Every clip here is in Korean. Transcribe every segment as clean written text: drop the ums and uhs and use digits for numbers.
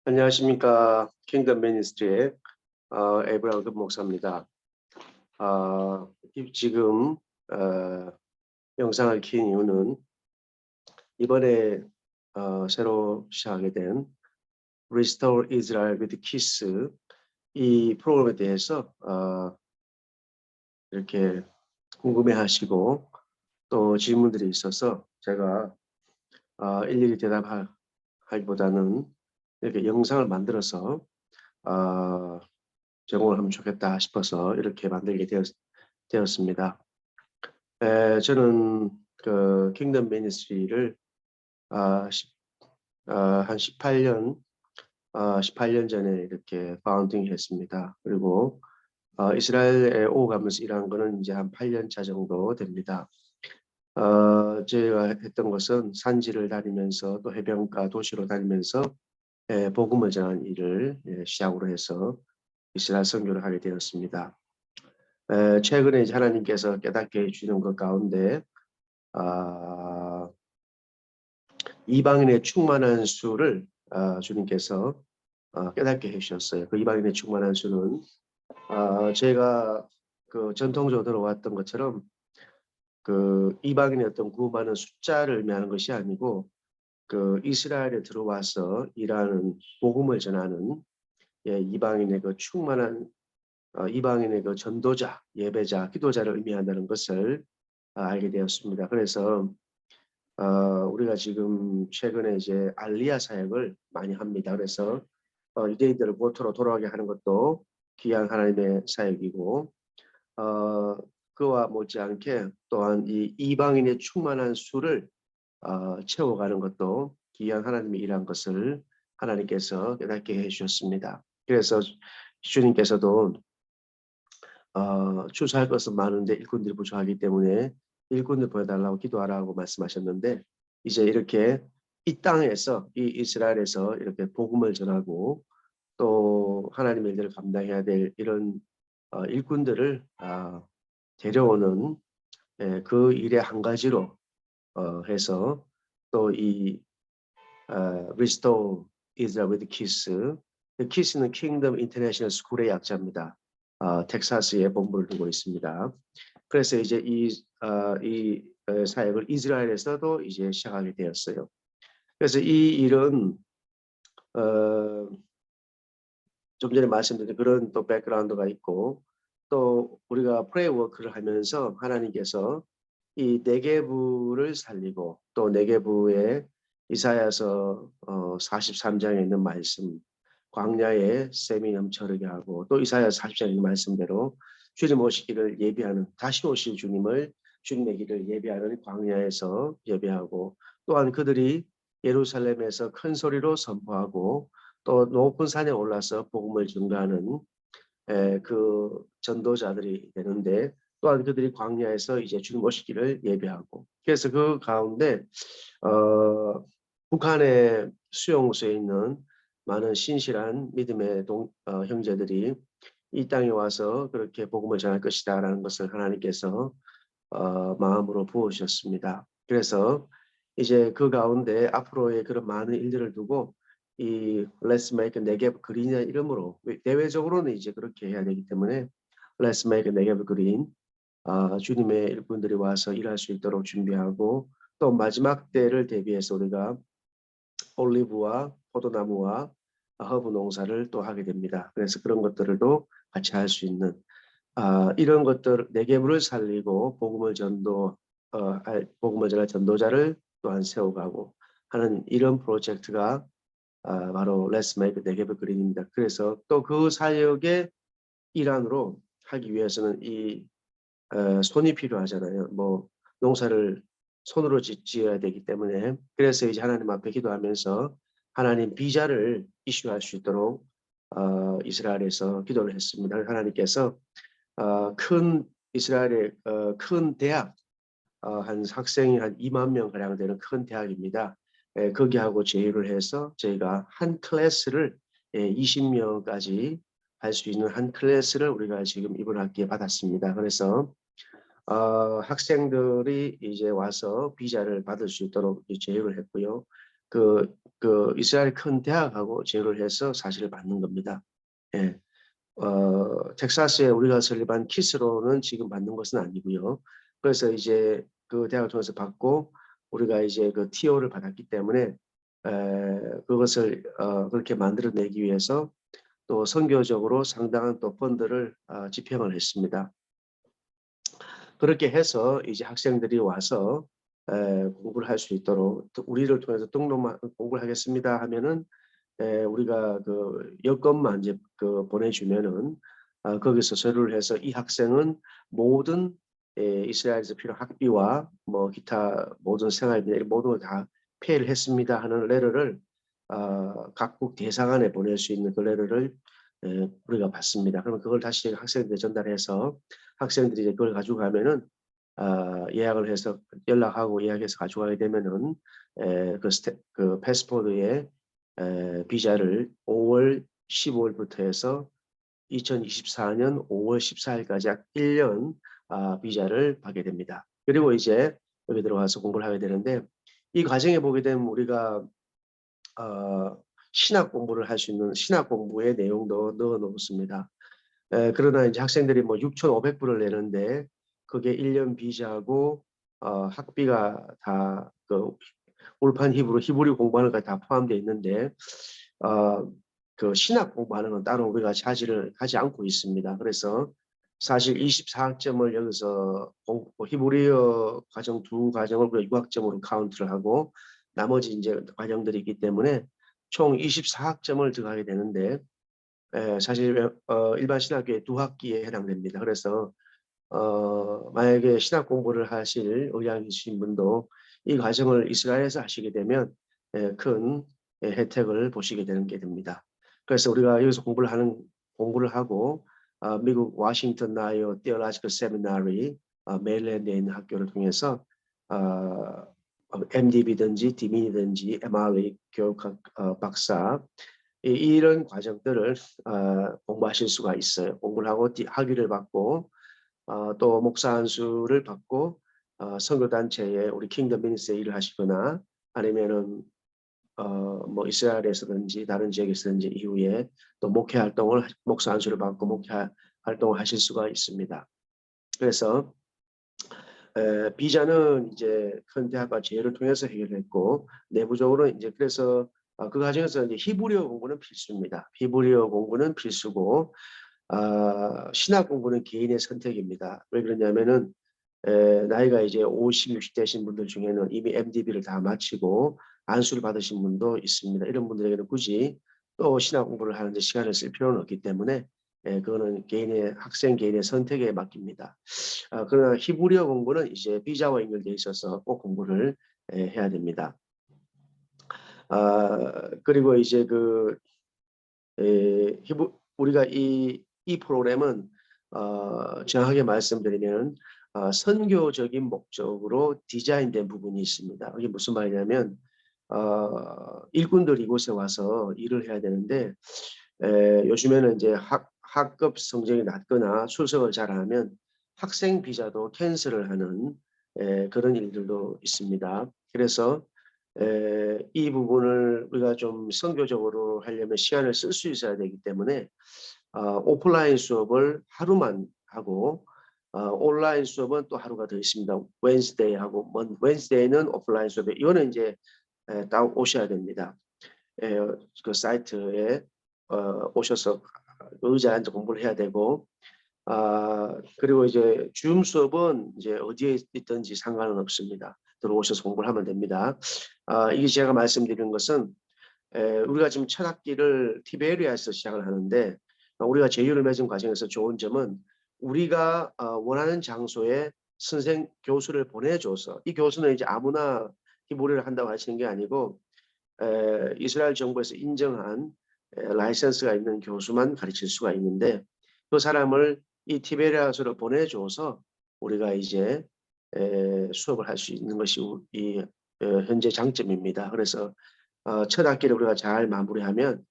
안녕하십니까. 킹덤 미니스트리의 에브라우드 목사입니다. 지금 영상을 킨 이유는 이번에 새로 시작하게 된 Restore Israel with Kiss 이 프로그램에 대해서 이렇게 궁금해하시고 또 질문들이 있어서 제가 일일이 대답하기보다는 이렇게 영상을 만들어서 제공을 하면 좋겠다 싶어서 이렇게 만들게 되었습니다. 저는 그 킹덤 미니스트리를 한 18년 전에 이렇게 파운딩 했습니다. 그리고 이스라엘에 오가면서 일한 거는 이제 한 8년 차 정도 됩니다. 제가 했던 것은 산지를 다니면서 또 해변가 도시로 다니면서 복음을 전하는 일을 시작으로 해서 이스라엘 선교를 하게 되었습니다. 최근에 이제 하나님께서 깨닫게 해주는 것 가운데 이방인의 충만한 수를 주님께서 깨닫게 해주셨어요. 그 이방인의 충만한 수는 제가 그 전통적으로 들어왔던 것처럼 그 이방인의 어떤 구원받는 숫자를 의미하는 것이 아니고 그 이스라엘에 들어와서 일하는 복음을 전하는 이방인의 그 충만한 이방인의 그 전도자, 예배자, 기도자를 의미한다는 것을 알게 되었습니다. 그래서 우리가 지금 최근에 이제 알리야 사역을 많이 합니다. 그래서 유대인들을 모토로 돌아가게 하는 것도 귀한 하나님의 사역이고 그와 못지않게 또한 이 이방인의 충만한 수를 채워가는 것도 귀한 하나님의 일한 것을 하나님께서 깨닫게 해주셨습니다. 그래서 주님께서도 추수할 것은 많은데 일꾼들이 부족하기 때문에 일꾼을 보내달라고 기도하라고 말씀하셨는데 이제 이렇게 이 땅에서 이 이스라엘에서 이렇게 복음을 전하고 또 하나님의 일들을 감당해야 될 이런 일꾼들을 데려오는 그 일의 한 가지로 해서 또 이 Restore Israel with Kiss, 키스는 Kingdom International School의 약자입니다. 텍사스에 본부를 두고 있습니다. 그래서 이제 이 사역을 이스라엘에서도 이제 시작하게 되었어요. 그래서 이 일은 좀 전에 말씀드린 그런 또 백그라운드가 있고 또 우리가 프레이 워크를 하면서 하나님께서 이 네게부를 살리고 또 네게부의 이사야서 43장에 있는 말씀 광야에 샘이 넘쳐르게 하고 또 이사야 40장에 있는 말씀대로 주님 오시기를 예비하는 다시 오실 주님의 길을 예비하는 광야에서 예배하고 또한 그들이 예루살렘에서 큰 소리로 선포하고 또 높은 산에 올라서 복음을 전가하는 그 전도자들이 되는데 또한 그들이 광야에서 이제 주님 오시기를 예배하고 그래서 그 가운데 북한의 수용소에 있는 많은 신실한 믿음의 형제들이 이 땅에 와서 그렇게 복음을 전할 것이다 라는 것을 하나님께서 마음으로 부어주셨습니다. 그래서 이제 그 가운데 앞으로의 그런 많은 일들을 두고 이 Let's Make 네게브 그린의 이름으로 대외적으로는 이제 그렇게 해야 되기 때문에 Let's Make 네게브 그린 주님의 일꾼들이 와서 일할 수 있도록 준비하고 또 마지막 때를 대비해서 우리가 올리브와 포도나무와 허브 농사를 또 하게 됩니다. 그래서 그런 것들도 같이 할 수 있는 이런 것들 네게부를 살리고 복음을 전할 전도자를 또한 세워가고 하는 이런 프로젝트가 바로 Let's Make 네게브 그린입니다. 그래서 또 그 사역의 일환으로 하기 위해서는 이 손이 필요하잖아요. 뭐 농사를 손으로 지어야 되기 때문에 그래서 이제 하나님 앞에 기도하면서 하나님 비자를 이슈할 수 있도록 이스라엘에서 기도를 했습니다. 하나님께서 큰 이스라엘의 큰 대학 한 학생이 한 2만 명 가량 되는 큰 대학입니다. 거기하고 제휴를 해서 저희가 한 클래스를 20명까지 할 수 있는 한 클래스를 우리가 지금 이번 학기에 받았습니다. 그래서 학생들이 이제 와서 비자를 받을 수 있도록 제휴를 했고요. 그 그 이스라엘 큰 대학하고 제휴를 해서 사실을 받는 겁니다. 예. 텍사스에 우리가 설립한 키스로는 지금 받는 것은 아니고요. 그래서 이제 그 대학을 통해서 받고 우리가 이제 그 TO를 받았기 때문에 그것을 그렇게 만들어내기 위해서 또 선교적으로 상당한 또 펀드를 집행을 했습니다. 그렇게 해서 이제 학생들이 와서 공부를 할 수 있도록 우리를 통해서 등록만 공부를 하겠습니다 하면은 우리가 그 여권만 이제 그 보내주면은 거기서 서류를 해서 이 학생은 모든 이스라엘에서 필요한 학비와 뭐 기타 모든 생활비 모든 걸 다 페이를 했습니다 하는 레터를 각국 대사관에 보낼 수 있는 그 레터를 우리가 받습니다. 그러면 그걸 다시 학생들에 전달해서 학생들이 이제 그걸 가지고 가면은 예약을 해서 연락하고 예약해서 가져가게 되면은 그 패스포드에 비자를 5월 15일부터 해서 2024년 5월 14일까지 약 1년 비자를 받게 됩니다. 그리고 이제 여기 들어와서 공부를 하게 되는데 이 과정에 보게 되면 우리가 신학 공부를 할 수 있는 신학 공부의 내용도 넣어 놓습니다. 그러나 이제 학생들이 뭐 6,500불을 내는데 그게 1년 비자고 학비가 다 그 올판 히브리 공부하는 것까지 다 포함되어 있는데 그 신학 공부하는 건 따로 우리가 차지를 하지 않고 있습니다. 그래서 사실 24학점을 여기서 히브리어 과정 두 과정을 우리가 유학점으로 카운트를 하고 나머지 이제 과정들이 있기 때문에 총 24학점을 들어가게 되는데 사실 일반 신학교의 두 학기에 해당됩니다. 그래서 만약에 신학 공부를 하실 의향이신 분도 이 과정을 이스라엘에서 하시게 되면 큰 혜택을 보시게 되는 게 됩니다. 그래서 우리가 여기서 공부를 하고 미국 워싱턴 나이어 테올로지컬 세미나리 메릴랜드에 있는 학교를 통해서 MDB든지 디민이든지 MRE 교육학 박사 이런 과정들을 공부하실 수가 있어요. 공부를 하고 학위를 받고 또 목사 안수를 받고 선교단체에 우리 킹덤 미니스에 일을 하시거나 아니면은 뭐 이스라엘에서든지 다른 지역에서든지 이후에 또 목사 안수를 받고 목회 활동을 하실 수가 있습니다. 그래서 비자는 이제 큰 대학과 제휴를 통해서 해결했고 내부적으로 이제 그래서 그 과정에서 이제 히브리어 공부는 필수입니다. 히브리어 공부는 필수고 신학 공부는 개인의 선택입니다. 왜 그러냐면은 나이가 이제 50, 60대신 분들 중에는 이미 MDB를 다 마치고 안수를 받으신 분도 있습니다. 이런 분들에게는 굳이 또 신학 공부를 하는데 시간을 쓸 필요는 없기 때문에 그거는 학생 개인의 선택에 맡깁니다. 그러나 히브리어 공부는 이제 비자와 연결되어 있어서 꼭 공부를 해야 됩니다. 그리고 이제 우리가 이 프로그램은 정확하게 말씀드리면 선교적인 목적으로 디자인된 부분이 있습니다. 이게 무슨 말이냐면 일꾼들이 이곳에 와서 일을 해야 되는데 요즘에는 이제 학급 성적이 낮거나 출석을 잘하면 학생 비자도 캔슬을 하는 그런 일들도 있습니다. 그래서 이 부분을 우리가 좀 선교적으로 하려면 시간을 쓸 수 있어야 되기 때문에 오프라인 수업을 하루만 하고 온라인 수업은 또 하루가 더 있습니다. 웬스데이 하고 웬스데이는 오프라인 수업에 이거는 이제 딱 오셔야 됩니다. 그 사이트에 오셔서 의자에 앉아 공부를 해야 되고 그리고 이제 줌 수업은 이제 어디에 있든지 상관은 없습니다. 들어오셔서 공부를 하면 됩니다. 이게 제가 말씀드리는 것은 우리가 지금 첫 학기를 티베리아에서 시작을 하는데 우리가 제휴를 맺은 과정에서 좋은 점은 우리가 원하는 장소에 교수를 보내줘서 이 교수는 이제 아무나 히브리를 한다고 하시는 게 아니고 이스라엘 정부에서 인정한 라이센스가 있는 교수만 가르칠 수가 있는데 그 사람을 이 티베리아스로 보내줘서 우리가 이제 수업을 할 수 있는 것이 이 현재 장점입니다. 그래서 첫 학기를 우리가 잘 마무리하면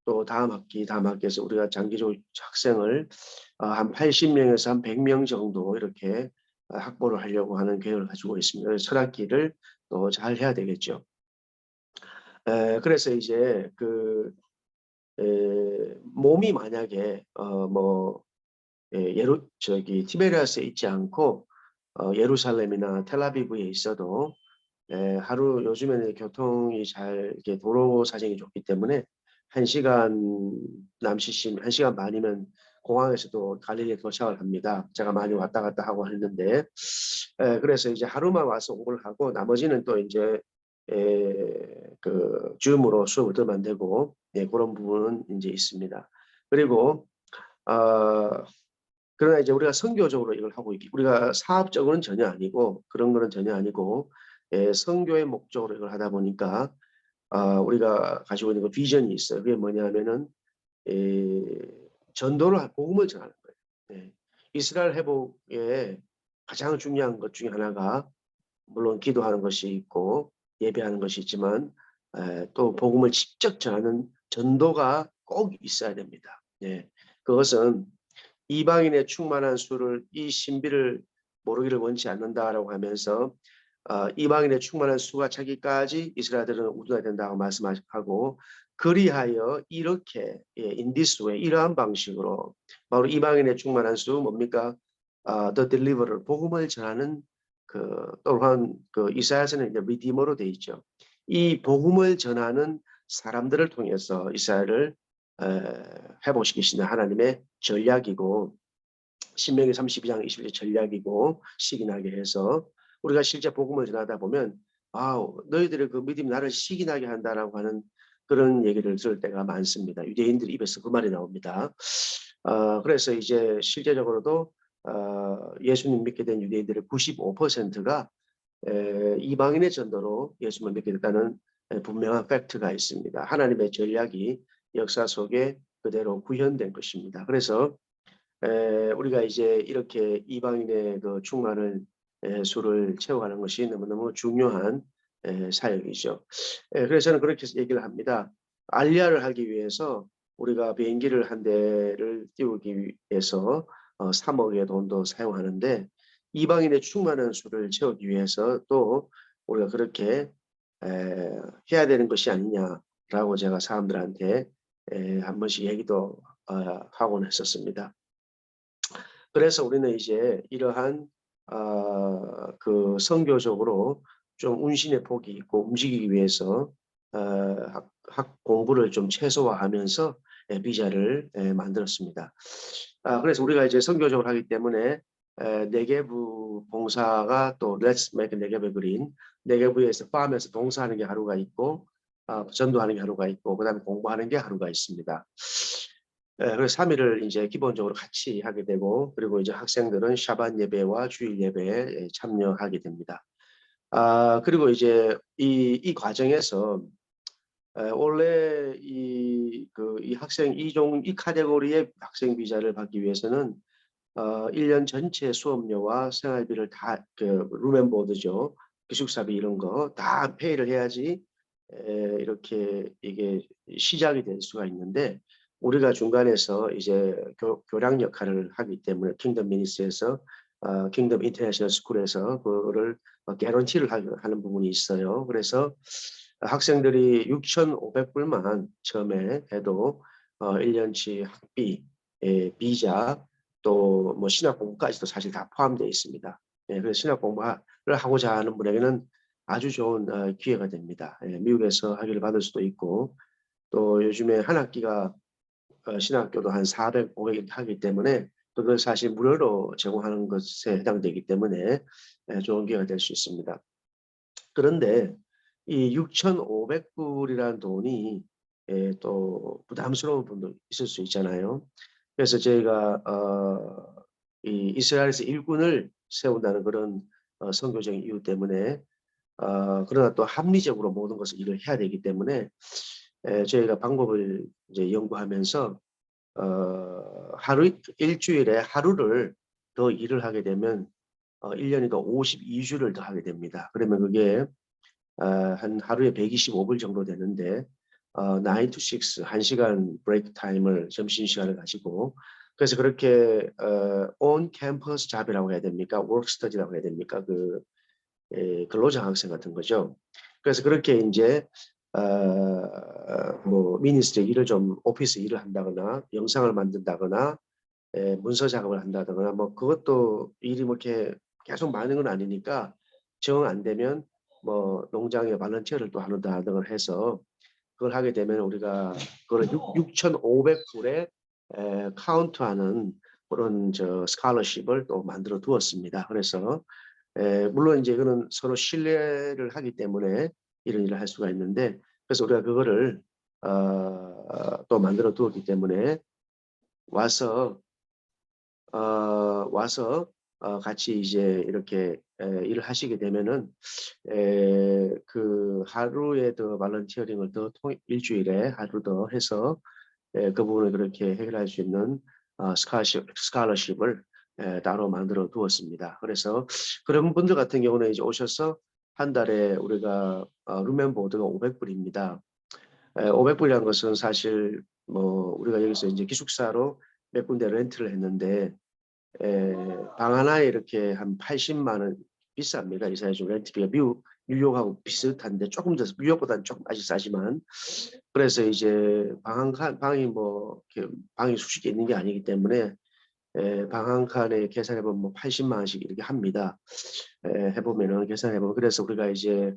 또 다음 학기에서 우리가 장기적 학생을 한 80명에서 한 100명 정도 이렇게 확보를 하려고 하는 계획을 가지고 있습니다. 그래서 첫 학기를 또 잘 해야 되겠죠. 그래서 이제 몸이 만약에 저기 티베리아스에 있지 않고 예루살렘이나 텔아비브에 있어도 하루 요즘에는 교통이 잘 이렇게 도로 사정이 좋기 때문에 1시간 남짓이면 1시간 반이면 공항에서도 갈릴리에 도착을 합니다. 제가 많이 왔다 갔다 하고 했는데 그래서 이제 하루만 와서 공부를 하고 나머지는 또 이제 그 줌으로 수업을 들으면 되고 그런 부분은 이제 있습니다. 그리고 어, 그러나 이제 우리가 선교적으로 이걸 하고 있기, 우리가 사업적으로는 전혀 아니고 그런 거는 전혀 아니고 선교의 목적으로 이걸 하다 보니까 우리가 가지고 있는 그 비전이 있어요. 그게 뭐냐면은 전도를 복음을 전하는 거예요. 이스라엘 회복에 가장 중요한 것 중에 하나가 물론 기도하는 것이 있고 예배하는 것이 있지만 또 복음을 직접 전하는 전도가 꼭 있어야 됩니다. 그것은 이방인의 충만한 수를 이 신비를 모르기를 원치 않는다라고 하면서 이방인의 충만한 수가 차기까지 이스라엘들은 우둔해야 된다고 말씀하고 그리하여 이렇게 in this way 이러한 방식으로 바로 이방인의 충만한 수 뭡니까? The deliverer 복음을 전하는 또한 이사야서는 이제 리디머로 돼 있죠. 이 복음을 전하는 사람들을 통해서 이스라엘을 회복시키시는 하나님의 전략이고 신명기 32장 21절 전략이고 시기나게 해서 우리가 실제 복음을 전하다 보면 너희들의 그 믿음이 나를 시기나게 한다라고 하는 그런 얘기를 들을 때가 많습니다. 유대인들 입에서 그 말이 나옵니다. 그래서 이제 실제적으로도 예수님 믿게 된 유대인들의 95%가 이방인의 전도로 예수님을 믿게 됐다는 분명한 팩트가 있습니다. 하나님의 전략이 역사 속에 그대로 구현된 것입니다. 그래서 우리가 이제 이렇게 이방인의 그 충만을 수를 채워가는 것이 너무너무 중요한 사역이죠. 그래서 저는 그렇게 얘기를 합니다. 알리아를 하기 위해서 우리가 비행기를 한 대를 띄우기 위해서 3억의 돈도 사용하는데 이방인의 충만한 수를 채우기 위해서 또 우리가 그렇게 해야 되는 것이 아니냐라고 제가 사람들한테 한 번씩 얘기도 하곤 했었습니다. 그래서 우리는 이제 이러한 그 선교적으로 좀 운신의 폭이 있고 움직이기 위해서 학 공부를 좀 최소화하면서 비자를 만들었습니다. 그래서 우리가 이제 선교적으로 하기 때문에 네게부 봉사가 또 Let's Make 네게부 그린 네게부에서 팜에서 봉사하는 게 하루가 있고 전도하는 게 하루가 있고 그다음에 공부하는 게 하루가 있습니다. 그래서 3일을 이제 기본적으로 같이 하게 되고 그리고 이제 학생들은 샤반 예배와 주일 예배에 참여하게 됩니다. 그리고 이제 이 과정에서 원래 이 학생 이 카테고리의 학생 비자를 받기 위해서는 1년 전체 수업료와 생활비를 다 룸앤보드죠. 기숙사비 이런 거 다 페이를 해야지 이렇게 이게 시작이 될 수가 있는데 우리가 중간에서 이제 교량 역할을 하기 때문에 킹덤 미니스에서 킹덤 인터내셔널 스쿨에서 그거를 개런티를 하는 부분이 있어요. 그래서 학생들이 6,500불만 처음에 해도 1년치 학비, 비자, 또 뭐 신학 공부까지도 사실 다 포함되어 있습니다. 그래서 신학 공부를 하고자 하는 분에게는 아주 좋은 기회가 됩니다. 미국에서 학위를 받을 수도 있고 또 요즘에 한 학기가 신학교도 한 400, 500 하기 때문에 또 그걸 사실 무료로 제공하는 것에 해당되기 때문에 좋은 기회가 될 수 있습니다. 그런데 이 6,500불이라는 돈이 또 부담스러운 분도 있을 수 있잖아요. 그래서 저희가 이 이스라엘에서 일꾼을 세운다는 그런 선교적인 이유 때문에 그러나 또 합리적으로 모든 것을 일을 해야 되기 때문에 저희가 방법을 이제 연구하면서 일주일에 하루를 더 일을 하게 되면 1년이니까 52주를 더 하게 됩니다. 그러면 그게 한 하루에 125불 정도 되는데 9 to 6, 1시간 브레이크 타임을 점심시간을 가지고 그래서 그렇게 on campus 잡이라고 해야 됩니까? work study라고 해야 됩니까? 근로자 학생 같은 거죠. 그래서 그렇게 이제 뭐 미니스트리 일을 좀 오피스 일을 한다거나 영상을 만든다거나 문서 작업을 한다거나 뭐 그것도 일이 뭐 이렇게 계속 많은 건 아니니까 정 안 되면 뭐 농장에 발런티어를 또 하는다 등을 해서 그걸 하게 되면 우리가 그걸 6,500불에 카운트하는 그런 저 스칼러십을 또 만들어 두었습니다. 그래서 물론 이제 이거는 서로 신뢰를 하기 때문에 이런 일을 할 수가 있는데 그래서 우리가 그거를 또 만들어 두었기 때문에 와서 같이 이제 이렇게 일을 하시게 되면은 그 하루에 더 발런티어링을 더 일주일에 하루 더 해서 그 부분을 그렇게 해결할 수 있는 스칼러십을 따로 만들어 두었습니다. 그래서 그런 분들 같은 경우는 이제 오셔서 한 달에 우리가 룸앤보드가 500불입니다. 500불이라는 것은 사실 뭐 우리가 여기서 이제 기숙사로 몇 군데 렌트를 했는데 방 하나에 이렇게 한 80만 원 비쌉니다. 이 사회 좀 렌트비가 뉴욕하고 비슷한데 조금 더 뉴욕보다는 조금 아직 싸지만 그래서 이제 방이 뭐 방이 수십 개 있는 게 아니기 때문에 방 한 칸에 계산해보면 뭐 80만 원씩 이렇게 합니다. 해보면은 계산해보면 그래서 우리가 이제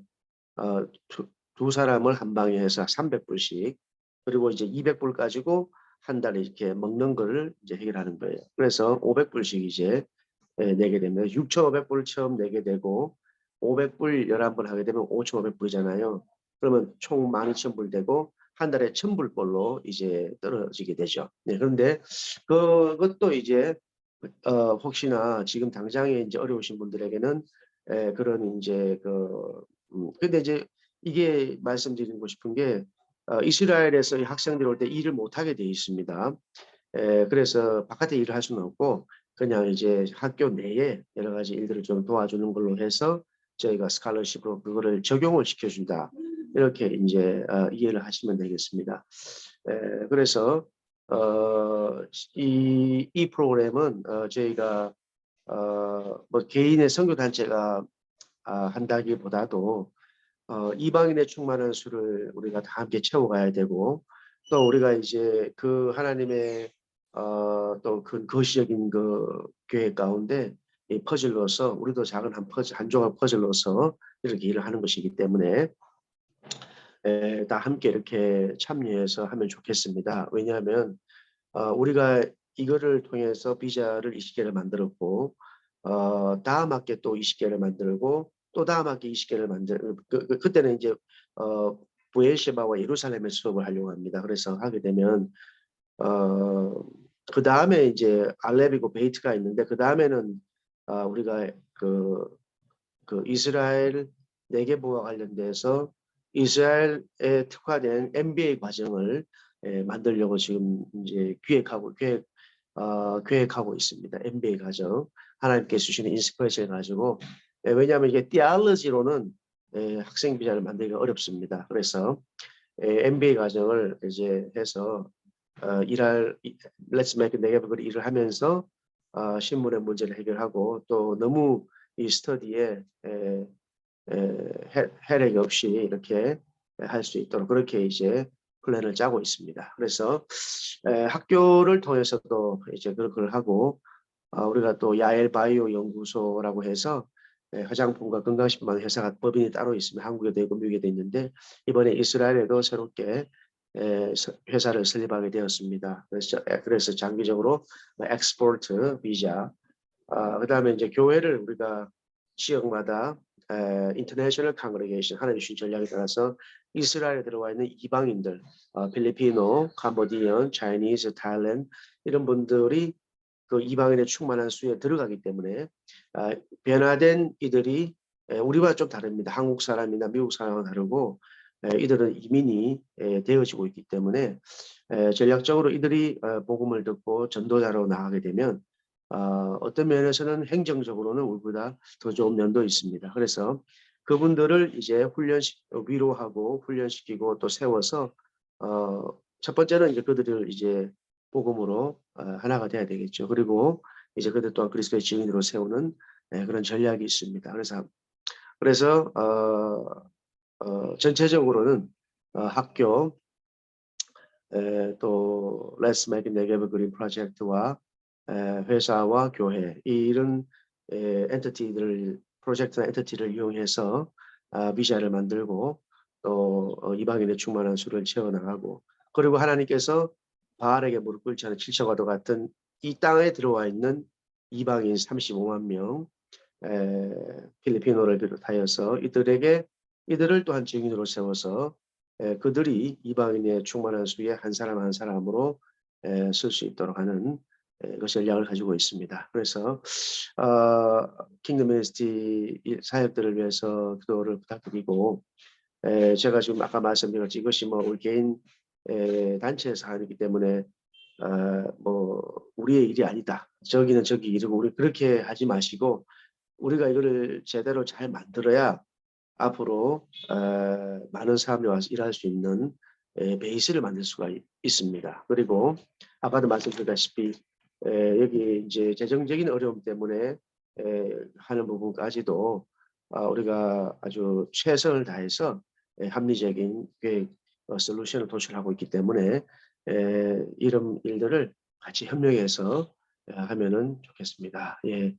두 사람을 한 방에 해서 300불씩 그리고 이제 200불 가지고 한 달에 이렇게 먹는 거를 이제 해결하는 거예요. 그래서 500불씩 이제 내게 되면 6,500불 처음 내게 되고 500불 11번 하게 되면 5,500불이잖아요. 그러면 총 12,000불 되고 한 달에 1,000불꼴로 이제 떨어지게 되죠. 네, 그런데 그것도 이제 혹시나 지금 당장에 이제 어려우신 분들에게는 그런 이제 근데 이제 이게 말씀드리고 싶은 게 이스라엘에서 학생들이 올 때 일을 못하게 돼 있습니다. 그래서 바깥에 일을 할 수는 없고 그냥 이제 학교 내에 여러 가지 일들을 좀 도와주는 걸로 해서 저희가 스칼러십으로 그거를 적용을 시켜준다. 이렇게 이제 이해를 하시면 되겠습니다. 그래서 이 프로그램은 저희가 뭐 개인의 선교단체가 한다기보다도 이방인의 충만한 수를 우리가 다 함께 채워가야 되고 또 우리가 이제 그 하나님의 또 그 거시적인 그 계획 가운데 이 퍼즐로서 우리도 작은 한 조각 퍼즐로서 이렇게 일을 하는 것이기 때문에 다 함께 이렇게 참여해서 하면 좋겠습니다. 왜냐하면 우리가 이거를 통해서 비자를 20개를 만들었고 다음 학기에 또 20개를 만들고 또 다음 학기 20개를 그때는 이제 부에르셰바와 예루살렘에 수업을 하려고 합니다. 그래서 하게 되면 그 다음에 이제 알렙이고 베이트가 있는데 그 다음에는 우리가 그 이스라엘 내계부와 관련돼서 이스라엘에 특화된 MBA 과정을 만들려고 지금 이제 계획하고 있습니다. MBA 과정 하나님께 주시는 인스피레이션을 가지고 왜냐하면 이게 티알러지로는 학생 비자를 만들기가 어렵습니다. 그래서 MBA 과정을 이제 해서 Let's Make Negev 일을 하면서 신문의 문제를 해결하고 또 너무 이 스터디에 혈액 없이 이렇게 할 수 있도록 그렇게 이제 플랜을 짜고 있습니다. 그래서 학교를 통해서도 이제 그걸 하고 우리가 또 야엘 바이오 연구소라고 해서 화장품과 건강식품 회사가 법인이 따로 있으면 한국에도 있고 미국에도 있는데 이번에 이스라엘에도 새롭게 회사를 설립하게 되었습니다. 그래서 장기적으로 엑스포트 비자 그다음에 이제 교회를 우리가 지역마다 인터내셔널 컨그레게이션 하나님 주신 전략에 따라서 이스라엘에 들어와 있는 이방인들 필리피노, 캄보디언, 차이니즈, 타일랜드 이런 분들이 그 이방인의 충만한 수에 들어가기 때문에 변화된 이들이 우리와 좀 다릅니다. 한국 사람이나 미국 사람은 다르고 이들은 이민이 되어지고 있기 때문에 전략적으로 이들이 복음을 듣고 전도자로 나가게 되면 어떤 면에서는 행정적으로는 우리보다 더 좋은 면도 있습니다. 그래서 그분들을 이제 위로하고 훈련시키고 또 세워서 첫 번째는 이제 그들을 이제 복음으로 하나가 돼야 되겠죠. 그리고 이제 그들 또한 그리스도의 증인으로 세우는 그런 전략이 있습니다. 그래서 전체적으로는 학교, 또 Let's Make Negev Green 프로젝트와 회사와 교회 이런 엔티티들을 프로젝트나 엔티티를 이용해서 비자를 만들고 또 이방인의 충만한 수를 채워나가고 그리고 하나님께서 바알에게 무릎 꿇지 않은 7천과도 같은 이 땅에 들어와 있는 이방인 35만 명 필리핀어를 비롯하여서 이들을 또한 증인으로 세워서 그들이 이방인의 충만한 수의 한 사람 한 사람으로 쓸 수 있도록 하는 그 전략을 가지고 있습니다. 그래서 킹덤 미니스트리 사역들을 위해서 기도를 부탁드리고 제가 지금 아까 말씀드렸지 이것이 뭐 우리 개인 단체에서 하기 때문에 뭐 우리의 일이 아니다. 저기는 저기 이러고 우리 그렇게 하지 마시고 우리가 이거를 제대로 잘 만들어야 앞으로 많은 사람들이 와서 일할 수 있는 베이스를 만들 수가 있습니다. 그리고 아까도 말씀드렸다시피 여기 이제 재정적인 어려움 때문에 하는 부분까지도 우리가 아주 최선을 다해서 합리적인 계획 솔루션을 도출하고 있기 때문에 이런 일들을 같이 협력해서 하면은 좋겠습니다. 예,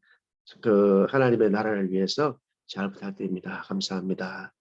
그 하나님의 나라를 위해서 잘 부탁드립니다. 감사합니다.